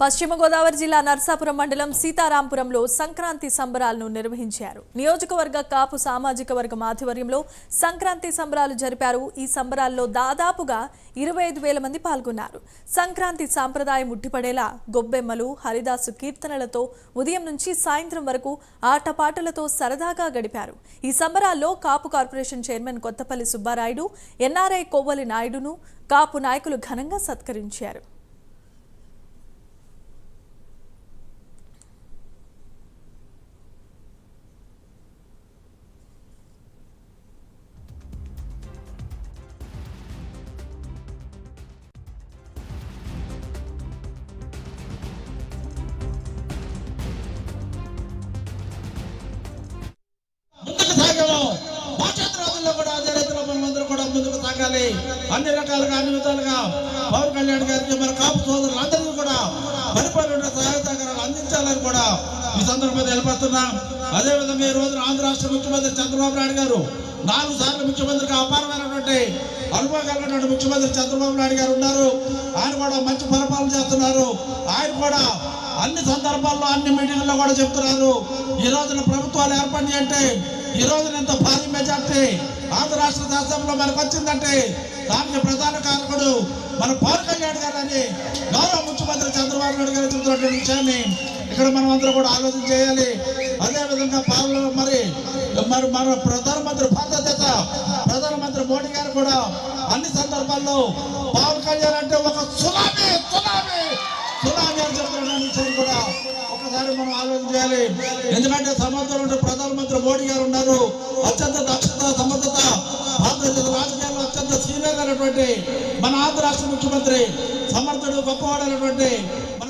పశ్చిమ గోదావరి జిల్లా నర్సాపురం మండలం సీతారాంపురంలో సంక్రాంతి సంబరాలను నిర్వహించారు. నియోజకవర్గ కాపు సామాజిక వర్గం ఆధ్వర్యంలో సంక్రాంతి సంబరాలు జరిపారు. ఈ సంబరాల్లో దాదాపుగా 25,000 మంది పాల్గొన్నారు. సంక్రాంతి సాంప్రదాయం ఉట్టిపడేలా గొబ్బెమ్మలు, హరిదాసు కీర్తనలతో ఉదయం నుంచి సాయంత్రం వరకు ఆటపాటలతో సరదాగా గడిపారు. ఈ సంబరాల్లో Kapu corporation chairman Kothapalli Subbarayudu, NRI Kovali నాయుడును కాపు నాయకులు ఘనంగా సత్కరించారు. ముందుకు సాగాలి. అన్ని రకాలుగా అన్ని విధాలుగా పవన్ కళ్యాణ్ గారికి మన కాపు సోదరులందరికీ కూడా పరిపాలన సహాయ సహకారాలు అందించాలని కూడా ఈ సందర్భంగా తెలియపరుస్తున్నాం. అదేవిధంగా ఈ రోజున ఆంధ్ర రాష్ట్ర ముఖ్యమంత్రి చంద్రబాబు నాయుడు గారు 4 సార్లు ముఖ్యమంత్రిగా అపారమైనటువంటి అనుభవం కలిగినటువంటి ముఖ్యమంత్రి చంద్రబాబు నాయుడు గారు ఉన్నారు. ఆయన కూడా మంచి పరిపాలన చేస్తున్నారు. ఆయన కూడా అన్ని సందర్భాల్లో అన్ని మీటింగ్లో కూడా చెప్తున్నారు, ఈ రోజున ప్రభుత్వాలు ఏర్పడి అంటే ఈ రోజున ఎంత భారీ మెజార్టీ ఆంధ్ర రాష్ట్ర శాసనంలో మనకు వచ్చిందంటే దానికి ప్రధాన కారకుడు మన పవన్ కళ్యాణ్ గారు అని గౌరవ ముఖ్యమంత్రి చంద్రబాబు నాయుడు గారు చెబుతున్నటువంటి విషయాన్ని ఇక్కడ మనం అందరూ కూడా ఆలోచన చేయాలి. అదేవిధంగా పార్లమెంట్ మరి మన ప్రధానమంత్రి మోడీ గారు కూడా అన్ని సందర్భాల్లో పవన్ కళ్యాణ్ అంటే ఒక సునామీ అని చెప్తున్న విషయం కూడా ఒకసారి మనం ఆలోచన చేయాలి. ఎందుకంటే సమర్థులు ప్రధానమంత్రి మోడీ గారు ఉన్నారు. అత్యంత దక్షత, సమర్థత, భారతదేశ రాజకీయాల్లో అత్యంత సీనియర్ అయినటువంటి మన ఆంధ్ర రాష్ట్ర ముఖ్యమంత్రి సమర్థుడు, గొప్పవాడైనటువంటి